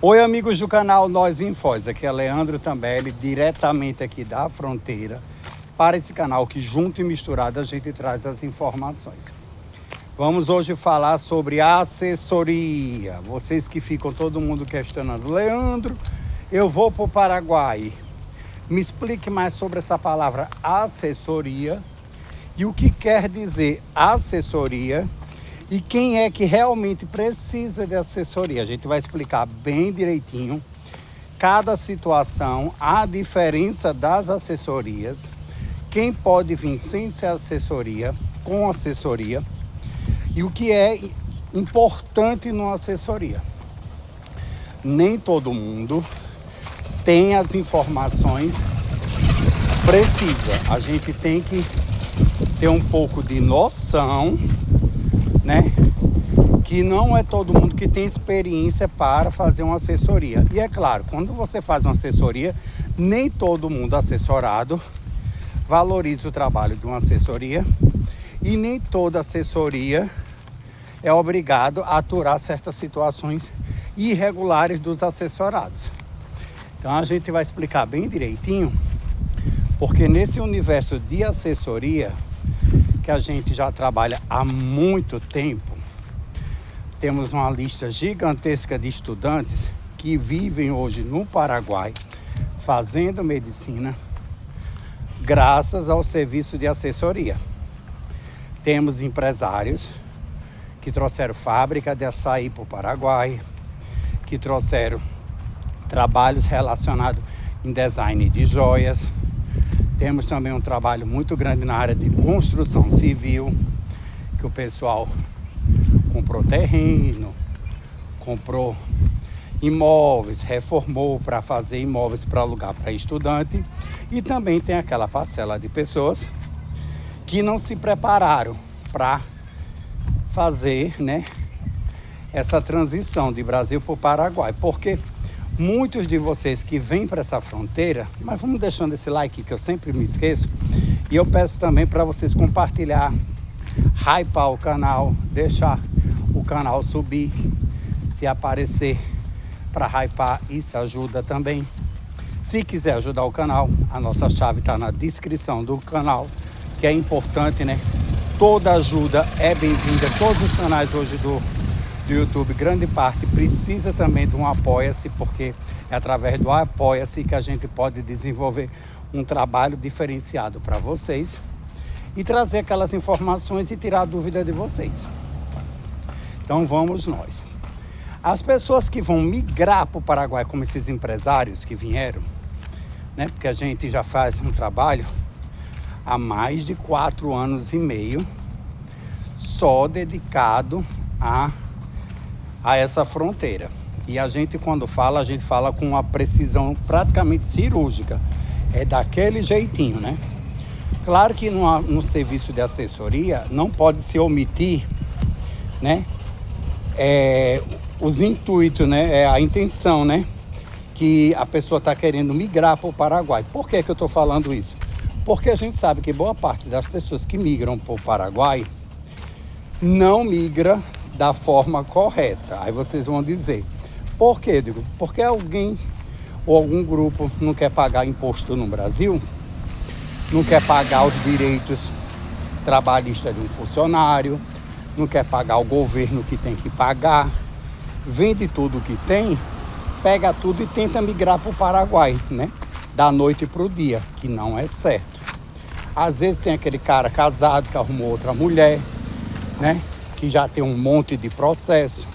Oi, amigos do canal Nós em Foz, aqui é Leandro Tambelli, diretamente aqui da fronteira, para esse canal que junto e misturado a gente traz as informações. Vamos hoje falar sobre assessoria. Vocês que ficam todo mundo questionando, Leandro, eu vou para o Paraguai. Me explique mais sobre essa palavra assessoria e o que quer dizer assessoria e quem é que realmente precisa de assessoria. A gente vai explicar bem direitinho cada situação, a diferença das assessorias, quem pode vir sem ser assessoria, com assessoria e o que é importante numa assessoria. Nem todo mundo tem as informações precisas. A gente tem que ter um pouco de noção, né? Que não é todo mundo que tem experiência para fazer uma assessoria. E é claro, quando você faz uma assessoria, nem todo mundo assessorado valoriza o trabalho de uma assessoria e nem toda assessoria é obrigado a aturar certas situações irregulares dos assessorados. Então a gente vai explicar bem direitinho, porque nesse universo de assessoria que a gente já trabalha há muito tempo, temos uma lista gigantesca de estudantes que vivem hoje no Paraguai fazendo medicina graças ao serviço de assessoria. Temos empresários que trouxeram fábrica de açaí para o Paraguai, que trouxeram trabalhos relacionados em design de joias. Temos também um trabalho muito grande na área de construção civil, que o pessoal comprou terreno, comprou imóveis, reformou para fazer imóveis para alugar para estudante. E também tem aquela parcela de pessoas que não se prepararam para fazer, né, essa transição de Brasil para o Paraguai. Porque muitos de vocês que vêm para essa fronteira, mas vamos deixando esse like que eu sempre me esqueço, e eu peço também para vocês compartilhar, hypar o canal, deixar o canal subir, se aparecer para hypar, isso ajuda também. Se quiser ajudar o canal, a nossa chave está na descrição do canal, que é importante, né? Toda ajuda é bem-vinda. Todos os canais hoje do YouTube, grande parte, precisa também de um apoia-se, porque é através do apoia-se que a gente pode desenvolver um trabalho diferenciado para vocês e trazer aquelas informações e tirar a dúvida de vocês. Então vamos nós. As pessoas que vão migrar para o Paraguai, como esses empresários que vieram, né? Porque a gente já faz um trabalho há mais de 4 anos e meio só dedicado a essa fronteira. E a gente, quando fala, a gente fala com uma precisão praticamente cirúrgica. É daquele jeitinho, né? Claro que no serviço de assessoria não pode se omitir, né? Os intuitos, né? A intenção, né? Que a pessoa está querendo migrar para o Paraguai. Por que eu estou falando isso? Porque a gente sabe que boa parte das pessoas que migram para o Paraguai não migra da forma correta. Aí vocês vão dizer, por quê? Digo, porque alguém ou algum grupo não quer pagar imposto no Brasil, não quer pagar os direitos trabalhistas de um funcionário, não quer pagar o governo que tem que pagar, vende tudo que tem, pega tudo e tenta migrar para o Paraguai, né? Da noite para o dia, que não é certo. Às vezes tem aquele cara casado que arrumou outra mulher, né? Que já tem um monte de processo,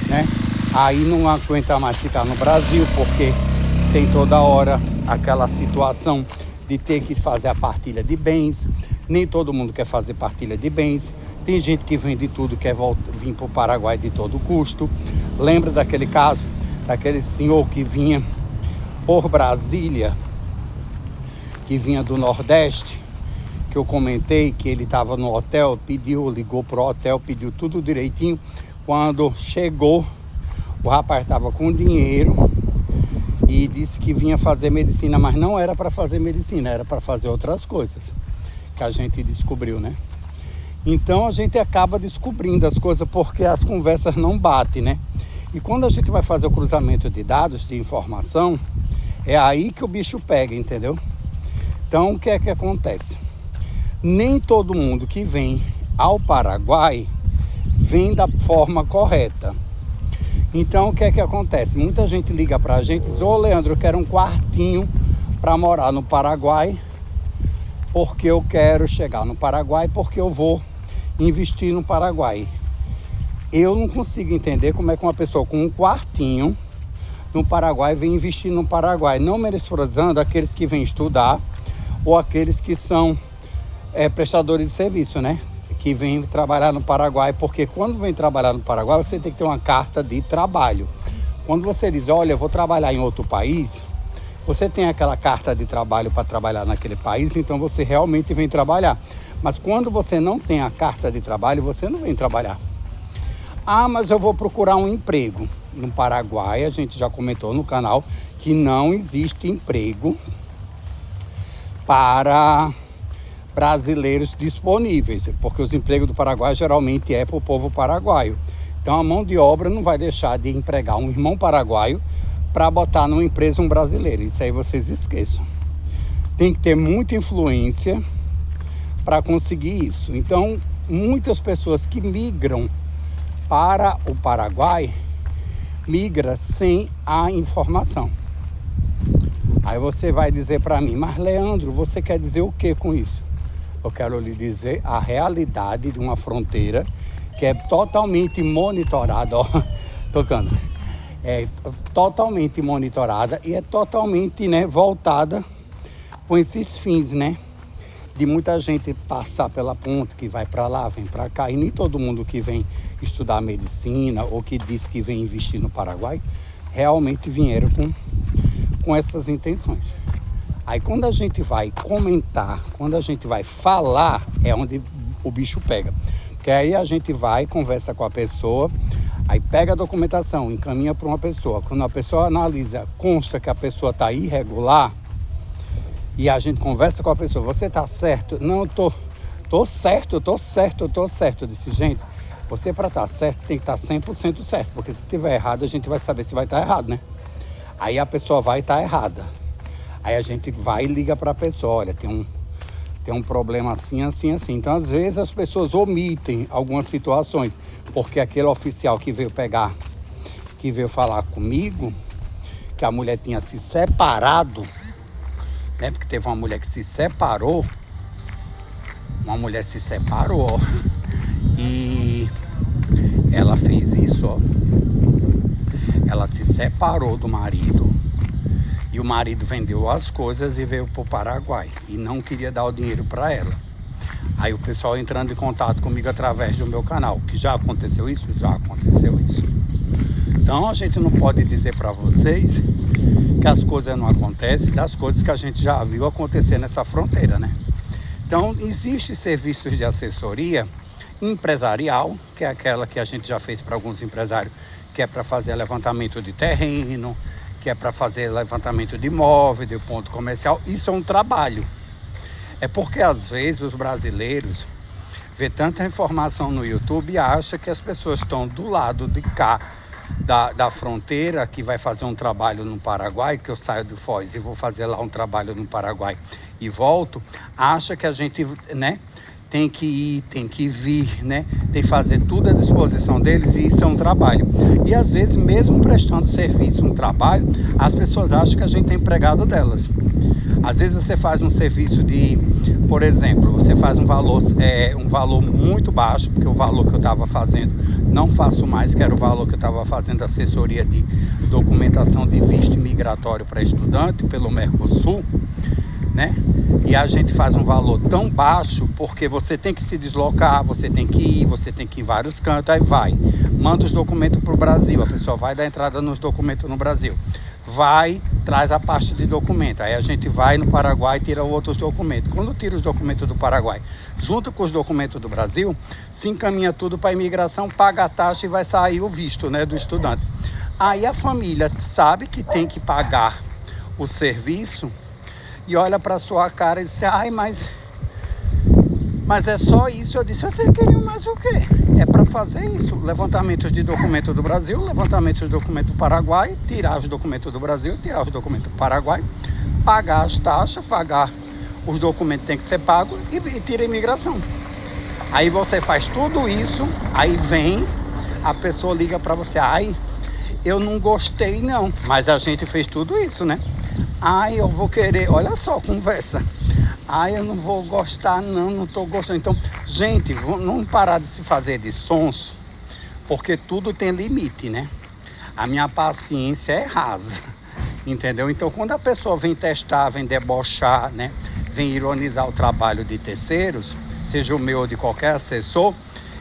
né? Aí não aguenta mais ficar no Brasil, porque tem toda hora aquela situação de ter que fazer a partilha de bens. Nem todo mundo quer fazer partilha de bens. Tem gente que vende tudo, quer vir para o Paraguai de todo custo. Lembra daquele caso, daquele senhor que vinha por Brasília, que vinha do Nordeste, que eu comentei que ele estava no hotel, ligou pro hotel, pediu tudo direitinho. Quando chegou, o rapaz estava com dinheiro e disse que vinha fazer medicina, mas não era para fazer medicina, era para fazer outras coisas, que a gente descobriu, né? Então a gente acaba descobrindo as coisas porque as conversas não batem, né? E quando a gente vai fazer o cruzamento de dados, de informação, é aí que o bicho pega, entendeu? Então, o que é que acontece? Nem todo mundo que vem ao Paraguai vem da forma correta. Então, o que é que acontece? Muita gente liga pra gente e diz: ô Leandro, eu quero um quartinho para morar no Paraguai, porque eu quero chegar no Paraguai, porque eu vou investir no Paraguai. Eu não consigo entender como é que uma pessoa com um quartinho no Paraguai vem investir no Paraguai, não menosprezando aqueles que vêm estudar ou aqueles que são prestadores de serviço, né? Que vêm trabalhar no Paraguai, porque quando vem trabalhar no Paraguai, você tem que ter uma carta de trabalho. Quando você diz: olha, eu vou trabalhar em outro país, você tem aquela carta de trabalho para trabalhar naquele país, então você realmente vem trabalhar. Mas quando você não tem a carta de trabalho, você não vem trabalhar. Ah, mas eu vou procurar um emprego. No Paraguai, a gente já comentou no canal que não existe emprego para brasileiros disponíveis, porque os empregos do Paraguai geralmente é para o povo paraguaio. Então a mão de obra não vai deixar de empregar um irmão paraguaio para botar numa empresa um brasileiro. Isso aí vocês esqueçam. Tem que ter muita influência para conseguir isso. Então, muitas pessoas que migram para o Paraguai migra sem a informação. Aí você vai dizer para mim: mas Leandro, você quer dizer o que com isso? Eu quero lhe dizer a realidade de uma fronteira que é totalmente monitorada, ó, tocando, é totalmente monitorada e é totalmente, né, voltada com esses fins, né, de muita gente passar pela ponte, que vai para lá, vem para cá, e nem todo mundo que vem estudar medicina ou que diz que vem investir no Paraguai realmente vieram com essas intenções. Aí quando a gente vai comentar, quando a gente vai falar, é onde o bicho pega. Porque aí a gente vai, conversa com a pessoa, aí pega a documentação, encaminha para uma pessoa. Quando a pessoa analisa, consta que a pessoa está irregular, e a gente conversa com a pessoa: você está certo? Não, eu tô certo. Eu disse: gente, você para estar certo tem que estar 100% certo, porque se tiver errado a gente vai saber se vai estar errado, né? Aí a pessoa vai estar errada. Aí a gente vai e liga para a pessoa: olha, tem um problema assim. Então, às vezes, as pessoas omitem algumas situações, porque aquele oficial que veio falar comigo, que a mulher tinha se separado, né? Porque teve uma mulher que se separou, ó, e ela fez isso, ó. Ela se separou do marido. E o marido vendeu as coisas e veio para o Paraguai. E não queria dar o dinheiro para ela. Aí o pessoal entrando em contato comigo através do meu canal. Que já aconteceu isso? Já aconteceu isso. Então a gente não pode dizer para vocês que as coisas não acontecem das coisas que a gente já viu acontecer nessa fronteira, né? Então existem serviços de assessoria empresarial, que é aquela que a gente já fez para alguns empresários, que é para fazer levantamento de terreno, que é para fazer levantamento de imóvel, de ponto comercial. Isso é um trabalho. É porque às vezes os brasileiros vê tanta informação no YouTube e acha que as pessoas estão do lado de cá da fronteira, que vai fazer um trabalho no Paraguai, que eu saio do Foz e vou fazer lá um trabalho no Paraguai e volto, acha que a gente, né, tem que ir, tem que vir, né? Tem que fazer tudo à disposição deles, e isso é um trabalho. E às vezes, mesmo prestando serviço, um trabalho, as pessoas acham que a gente é empregado delas. Às vezes você faz um serviço de, por exemplo, você faz um valor muito baixo, porque o valor que eu estava fazendo, não faço mais, que era o valor que eu estava fazendo assessoria de documentação de visto migratório para estudante pelo Mercosul, né? E a gente faz um valor tão baixo porque você tem que se deslocar, você tem que ir em vários cantos, aí vai, manda os documentos para o Brasil, a pessoa vai dar entrada nos documentos no Brasil, vai, traz a pasta de documento, aí a gente vai no Paraguai e tira outros documentos. Quando tira os documentos do Paraguai, junto com os documentos do Brasil, se encaminha tudo para a imigração, paga a taxa e vai sair o visto, né, do estudante. Aí a família sabe que tem que pagar o serviço e olha para sua cara e diz: ai, mas é só isso. Eu disse: você queria mais o quê? é para fazer isso, levantamentos de documento do Brasil, levantamento de documento do Paraguai, tirar os documentos do Brasil, tirar os documentos do Paraguai, pagar as taxas, pagar os documentos que tem que ser pago e tira a imigração. Aí você faz tudo isso, aí vem, a pessoa liga para você, ai, eu não gostei não, mas a gente fez tudo isso, né? Ai, eu vou querer, olha só, conversa. Ai, eu não vou gostar não, não tô gostando. Então, gente, vamos parar de se fazer de sonso, porque tudo tem limite, né? A minha paciência é rasa, entendeu? Então, quando a pessoa vem testar, vem debochar, né? Vem ironizar o trabalho de terceiros, seja o meu ou de qualquer assessor,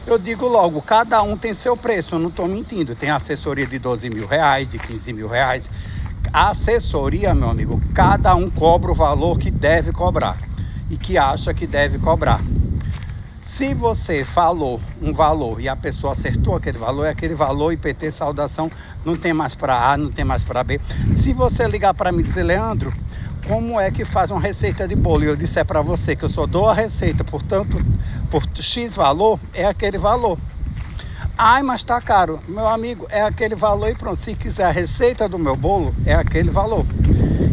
eu digo logo, cada um tem seu preço, eu não estou mentindo. Tem assessoria de 12 mil reais, de 15 mil reais. A assessoria, meu amigo, cada um cobra o valor que deve cobrar e que acha que deve cobrar. Se você falou um valor e a pessoa acertou aquele valor, é aquele valor, IPT, saudação, não tem mais para A, não tem mais para B. Se você ligar para mim e dizer, Leandro, como é que faz uma receita de bolo? E eu disser para você que eu só dou a receita, portanto, por X valor, é aquele valor. Ai, mas tá caro. Meu amigo, é aquele valor e pronto. Se quiser a receita do meu bolo, é aquele valor.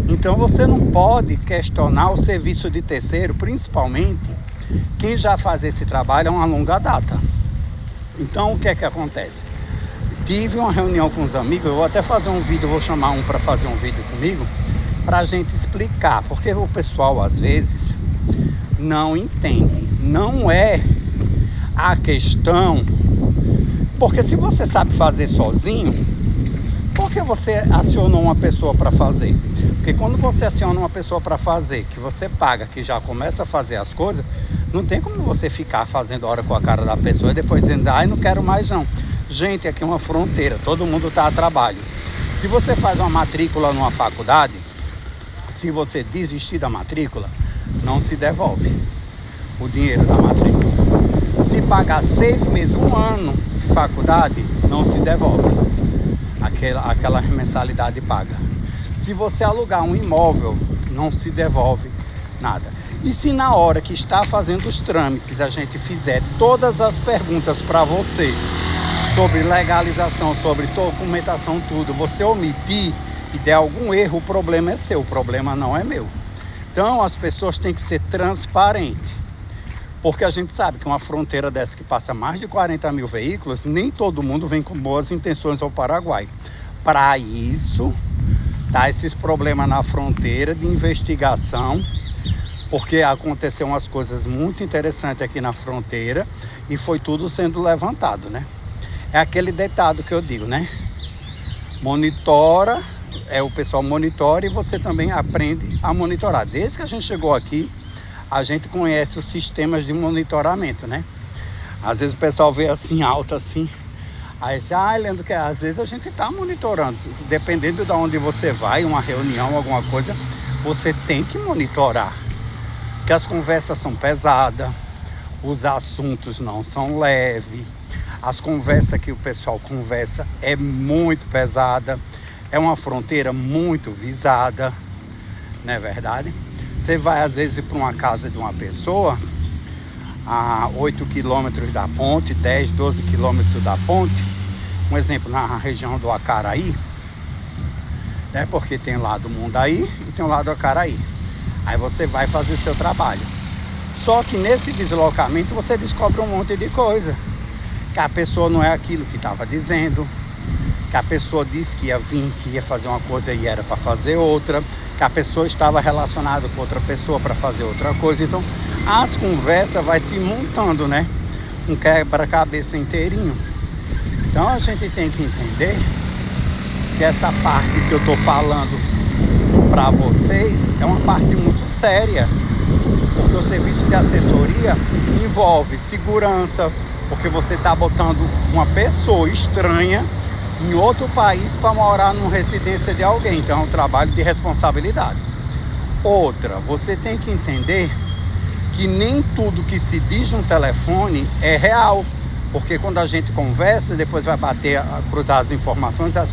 Então você não pode questionar o serviço de terceiro, principalmente quem já faz esse trabalho há uma longa data. Então o que é que acontece? Tive uma reunião com os amigos, eu vou até fazer um vídeo, vou chamar um para fazer um vídeo comigo, pra gente explicar, porque o pessoal às vezes não entende. Não é a questão, porque se você sabe fazer sozinho, por que você acionou uma pessoa para fazer? Porque quando você aciona uma pessoa para fazer, que você paga, que já começa a fazer as coisas, não tem como você ficar fazendo hora com a cara da pessoa e depois dizendo, ai, não quero mais não. Gente, aqui é uma fronteira, todo mundo está a trabalho. Se você faz uma matrícula numa faculdade, se você desistir da matrícula, não se devolve o dinheiro da matrícula. Se pagar 6 meses, 1 ano de faculdade, não se devolve aquela mensalidade paga. Se você alugar um imóvel, não se devolve nada. E se na hora que está fazendo os trâmites a gente fizer todas as perguntas para você sobre legalização, sobre documentação, tudo, você omitir e der algum erro, o problema é seu, o problema não é meu. Então as pessoas têm que ser transparentes, porque a gente sabe que uma fronteira dessa que passa mais de 40 mil veículos, nem todo mundo vem com boas intenções ao Paraguai. Para isso, tá esses problemas na fronteira de investigação, porque aconteceu umas coisas muito interessantes aqui na fronteira e foi tudo sendo levantado, né? É aquele ditado que eu digo, né? Monitora, o pessoal monitora e você também aprende a monitorar. Desde que a gente chegou aqui, a gente conhece os sistemas de monitoramento, né? Às vezes o pessoal vê assim, alto assim, aí diz, Leandro, que às vezes a gente está monitorando. Dependendo de onde você vai, uma reunião, alguma coisa, você tem que monitorar. Porque as conversas são pesadas, os assuntos não são leves, as conversas que o pessoal conversa é muito pesada, é uma fronteira muito visada, não é verdade? Você vai às vezes para uma casa de uma pessoa a 8 quilômetros da ponte, 10, 12 quilômetros da ponte, um exemplo na região do Acaraí, né? Porque tem lá do Mundaí e tem o lado do Acaraí. Aí você vai fazer seu trabalho. Só que nesse deslocamento você descobre um monte de coisa. Que a pessoa não é aquilo que estava dizendo. Que a pessoa disse que ia vir, que ia fazer uma coisa e era para fazer outra. Que a pessoa estava relacionada com outra pessoa para fazer outra coisa. Então as conversas vai se montando, né? Um quebra-cabeça inteirinho. Então a gente tem que entender que essa parte que eu estou falando para vocês é uma parte muito séria, porque o serviço de assessoria envolve segurança, porque você está botando uma pessoa estranha em outro país para morar numa residência de alguém, então é um trabalho de responsabilidade. Outra, você tem que entender que nem tudo que se diz no telefone é real, porque quando a gente conversa, depois vai bater, cruzar as informações, as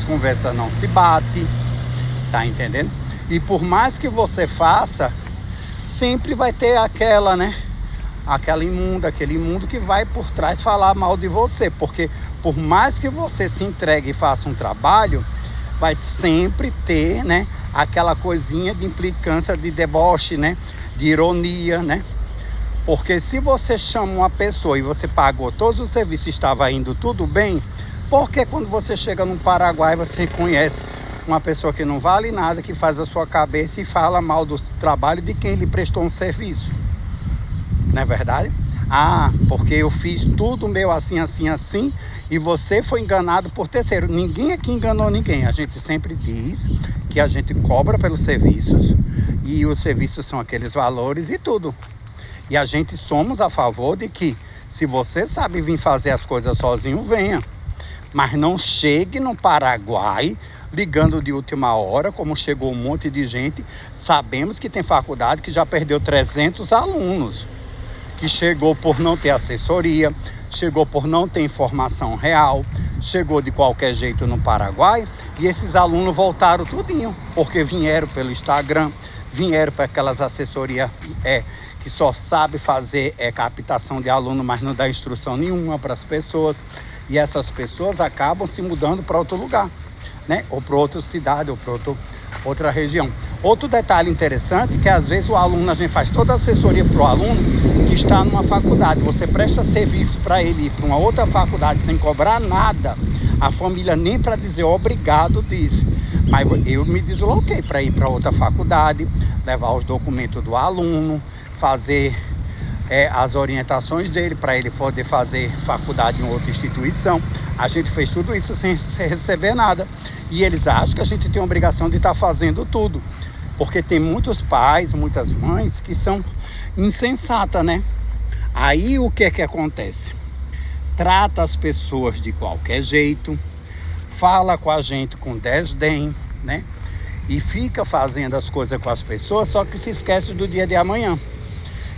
conversas não se batem. Tá entendendo? E por mais que você faça, sempre vai ter aquela, né? aquela imunda, aquele imundo que vai por trás falar mal de você. Porque por mais que você se entregue e faça um trabalho, vai sempre ter, né, aquela coisinha de implicância, de deboche, né, de ironia, né? Porque se você chama uma pessoa e você pagou todos os serviços, estava indo tudo bem, porque quando você chega no Paraguai, você conhece uma pessoa que não vale nada, que faz a sua cabeça e fala mal do trabalho de quem lhe prestou um serviço? Não é verdade? Ah, porque eu fiz tudo meu assim, assim, assim, e você foi enganado por terceiro. Ninguém aqui enganou ninguém. A gente sempre diz que a gente cobra pelos serviços, e os serviços são aqueles valores e tudo. E a gente somos a favor de que, se você sabe vir fazer as coisas sozinho, venha. Mas não chegue no Paraguai ligando de última hora, como chegou um monte de gente. Sabemos que tem faculdade que já perdeu 300 alunos. Que chegou por não ter assessoria, chegou por não ter informação real, chegou de qualquer jeito no Paraguai, e esses alunos voltaram tudinho, porque vieram pelo Instagram, vieram para aquelas assessorias que só sabe fazer captação de aluno, mas não dá instrução nenhuma para as pessoas. E essas pessoas acabam se mudando para outro lugar, né? Ou para outra cidade, ou para outra região. Outro detalhe interessante, que às vezes o aluno, a gente faz toda a assessoria para o aluno que está numa faculdade. Você presta serviço para ele ir para uma outra faculdade sem cobrar nada. A família nem para dizer obrigado diz. Mas eu me desloquei para ir para outra faculdade, levar os documentos do aluno, fazer as orientações dele para ele poder fazer faculdade em outra instituição. A gente fez tudo isso sem receber nada. E eles acham que a gente tem a obrigação de estar fazendo tudo. Porque tem muitos pais, muitas mães que são insensatas, né? Aí o que é que acontece? Trata as pessoas de qualquer jeito, fala com a gente com desdém, né? E fica fazendo as coisas com as pessoas, só que se esquece do dia de amanhã.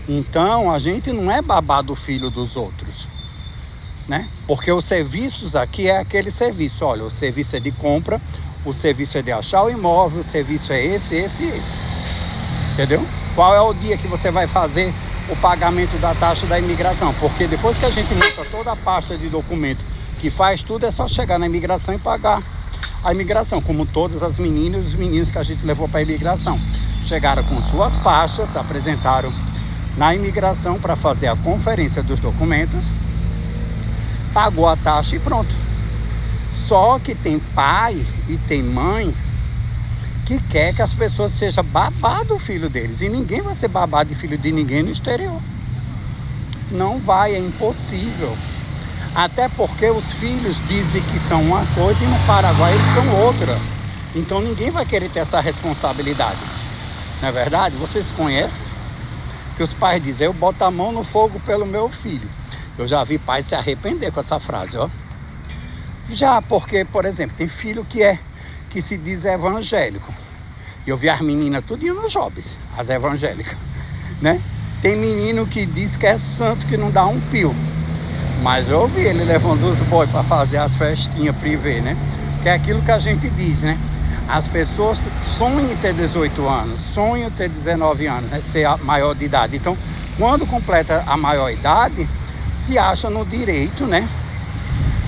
Então, a gente não é babá do filho dos outros, né? Porque os serviços aqui é aquele serviço. Olha, o serviço é de compra, o serviço é de achar o imóvel, o serviço é esse, esse e esse. Entendeu? Qual é o dia que você vai fazer o pagamento da taxa da imigração? Porque depois que a gente monta toda a pasta de documento que faz tudo, é só chegar na imigração e pagar a imigração. Como todas as meninas e os meninos que a gente levou para a imigração. Chegaram com suas pastas, apresentaram na imigração para fazer a conferência dos documentos, pagou a taxa e pronto. Só que tem pai e tem mãe que quer que as pessoas sejam babá do filho deles. E ninguém vai ser babá de filho de ninguém no exterior. Não vai, é impossível. Até porque os filhos dizem que são uma coisa e no Paraguai eles são outra. Então ninguém vai querer ter essa responsabilidade. Não é verdade? Vocês conhecem? Que os pais dizem, eu boto a mão no fogo pelo meu filho. Eu já vi pais se arrepender com essa frase, ó. Já porque, por exemplo, tem filho que se diz evangélico. Eu vi as meninas tudinho nos jobs, as evangélicas, né? Tem menino que diz que é santo, que não dá um pio. Mas eu vi ele levando os bois para fazer as festinhas privê, né? Que é aquilo que a gente diz, né? As pessoas sonham em ter 18 anos, sonham em ter 19 anos, né? Ser maior de idade. Então, quando completa a maior idade, se acha no direito, né?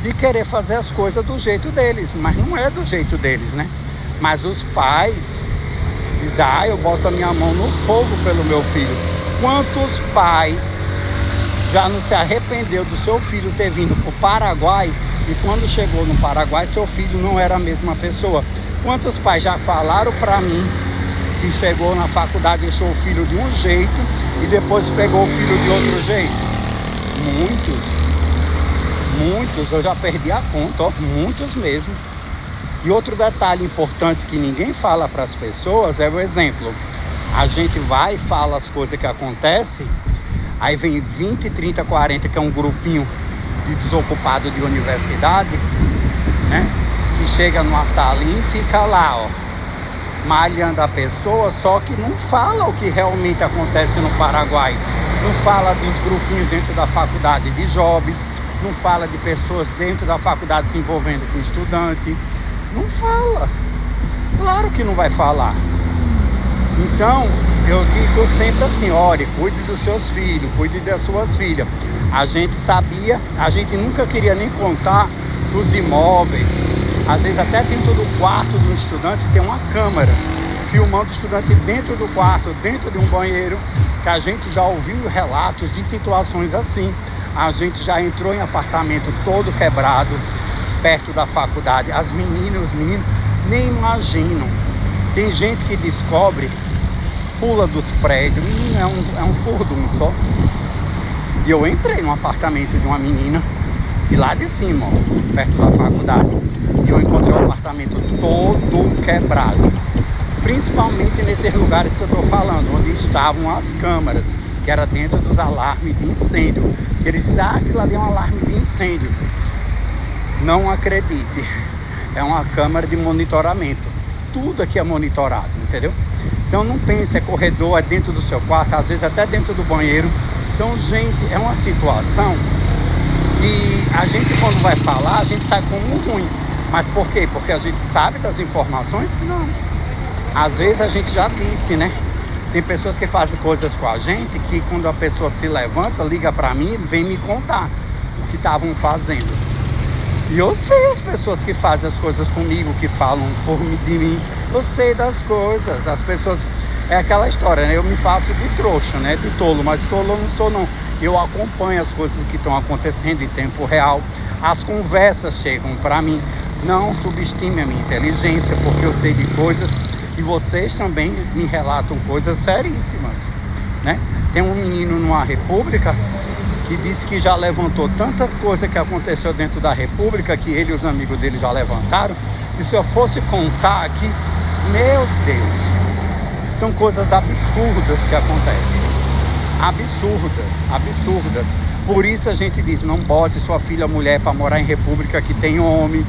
De querer fazer as coisas do jeito deles. Mas não é do jeito deles, né? Mas os pais dizem, eu boto a minha mão no fogo pelo meu filho. Quantos pais já não se arrependeu do seu filho ter vindo para o Paraguai e quando chegou no Paraguai, seu filho não era a mesma pessoa? Quantos pais já falaram para mim que chegou na faculdade, deixou o filho de um jeito e depois pegou o filho de outro jeito? Muitos, eu já perdi a conta, ó, muitos mesmo. E outro detalhe importante que ninguém fala para as pessoas é o exemplo. A gente vai e fala as coisas que acontecem, aí vem 20, 30, 40, que é um grupinho de desocupados de universidade, né? Que chega numa salinha e fica lá, ó, malhando a pessoa, só que não fala o que realmente acontece no Paraguai. Não fala dos grupinhos dentro da faculdade de jobs, não fala de pessoas dentro da faculdade se envolvendo com estudante. Não fala. Claro que não vai falar. Então, eu digo sempre assim, olha, cuide dos seus filhos, cuide das suas filhas. A gente sabia, a gente nunca queria nem contar dos imóveis. Às vezes até dentro do quarto do estudante tem uma câmera, filmando o estudante dentro do quarto, dentro de um banheiro, que a gente já ouviu relatos de situações assim. A gente já entrou em apartamento todo quebrado, perto da faculdade. As meninas, os meninos nem imaginam. Tem gente que descobre, pula dos prédios, menino, é um furdum só. E eu entrei no apartamento de uma menina, e lá de cima, ó, perto da faculdade, e eu encontrei o apartamento todo quebrado. Principalmente nesses lugares que eu estou falando, onde estavam as câmeras, que era dentro dos alarmes de incêndio. Eles dizem, aquilo ali é um alarme de incêndio. Não acredite, é uma câmera de monitoramento. Tudo aqui é monitorado, entendeu? Então não pense, é corredor, é dentro do seu quarto, às vezes até dentro do banheiro. Então, gente, é uma situação que a gente, quando vai falar, a gente sai como ruim. Mas por quê? Porque a gente sabe das informações? Não. Às vezes a gente já disse, né? Tem pessoas que fazem coisas com a gente que quando a pessoa se levanta, liga pra mim, vem me contar o que estavam fazendo. E eu sei as pessoas que fazem as coisas comigo, que falam de mim. Eu sei das coisas. As pessoas... É aquela história, né? Eu me faço de trouxa, né? De tolo, mas tolo eu não sou, não. Eu acompanho as coisas que estão acontecendo em tempo real. As conversas chegam para mim. Não subestime a minha inteligência, porque eu sei de coisas e vocês também me relatam coisas seríssimas, né? Tem um menino numa república que disse que já levantou tanta coisa que aconteceu dentro da república, que ele e os amigos dele já levantaram, e se eu fosse contar aqui, meu Deus, são coisas absurdas que acontecem. Absurdas. Por isso a gente diz, não bote sua filha mulher para morar em república que tem homem.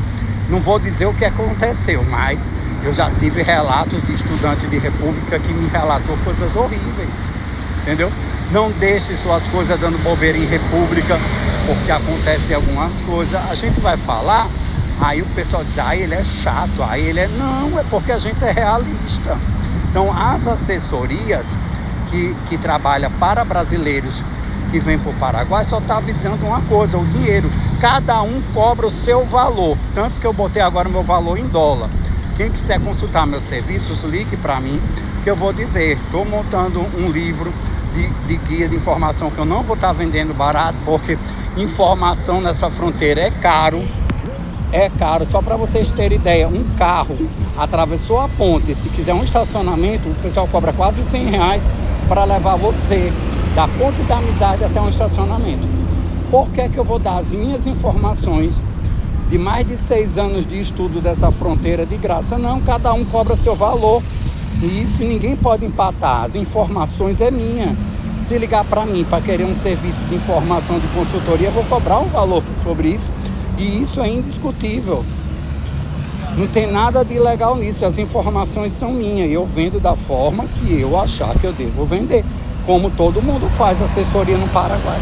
Não vou dizer o que aconteceu, mas eu já tive relatos de estudante de república que me relatou coisas horríveis, entendeu? Não deixe suas coisas dando bobeira em república, porque acontecem algumas coisas. A gente vai falar, aí o pessoal diz, ele é chato, ele é... Não, é porque a gente é realista. Então, as assessorias que trabalham para brasileiros que vêm para o Paraguai só está avisando uma coisa, o dinheiro. Cada um cobra o seu valor. Tanto que eu botei agora o meu valor em dólar. Quem quiser consultar meus serviços, ligue para mim, que eu vou dizer. Estou montando um livro de guia de informação que eu não vou estar vendendo barato, porque informação nessa fronteira é caro. É caro, só para vocês terem ideia, um carro atravessou a ponte, se quiser um estacionamento, o pessoal cobra quase R$100 para levar você da Ponte da Amizade até um estacionamento. Por que que eu vou dar as minhas informações de mais de 6 anos de estudo dessa fronteira de graça? Não, cada um cobra seu valor, e isso ninguém pode empatar, as informações é minha. Se ligar para mim para querer um serviço de informação, de consultoria, eu vou cobrar um valor sobre isso. E isso é indiscutível. Não tem nada de ilegal nisso. As informações são minhas e eu vendo da forma que eu achar que eu devo vender. Como todo mundo faz assessoria no Paraguai.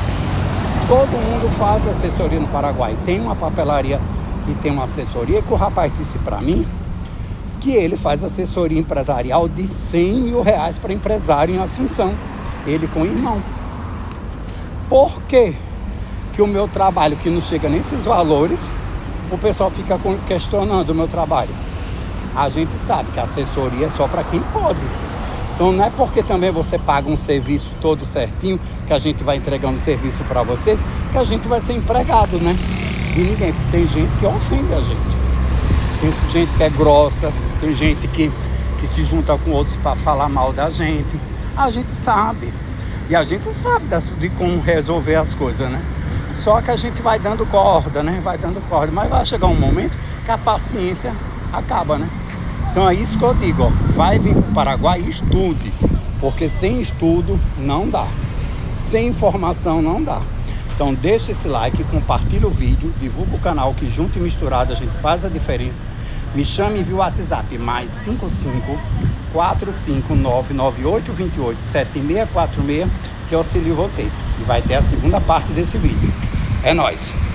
Todo mundo faz assessoria no Paraguai. Tem uma papelaria que tem uma assessoria que o rapaz disse para mim que ele faz assessoria empresarial de R$100 mil para empresário em Assunção. Ele com o irmão. Por quê? Que o meu trabalho, que não chega nesses valores, o pessoal fica questionando o meu trabalho. A gente sabe que a assessoria é só para quem pode. Então não é porque também você paga um serviço todo certinho, que a gente vai entregando serviço para vocês, que a gente vai ser empregado, né? De ninguém. Porque tem gente que ofende a gente. Tem gente que é grossa, tem gente que se junta com outros para falar mal da gente. A gente sabe. E a gente sabe de como resolver as coisas, né? Só que a gente vai dando corda, né? Vai dando corda. Mas vai chegar um momento que a paciência acaba, né? Então é isso que eu digo, ó. Vai vir para o Paraguai e estude. Porque sem estudo não dá. Sem informação não dá. Então deixa esse like, compartilha o vídeo, divulga o canal, que junto e misturado a gente faz a diferença. Me chame via WhatsApp, mais 5545998287646, que eu auxilio vocês. E vai ter a segunda parte desse vídeo. É nóis!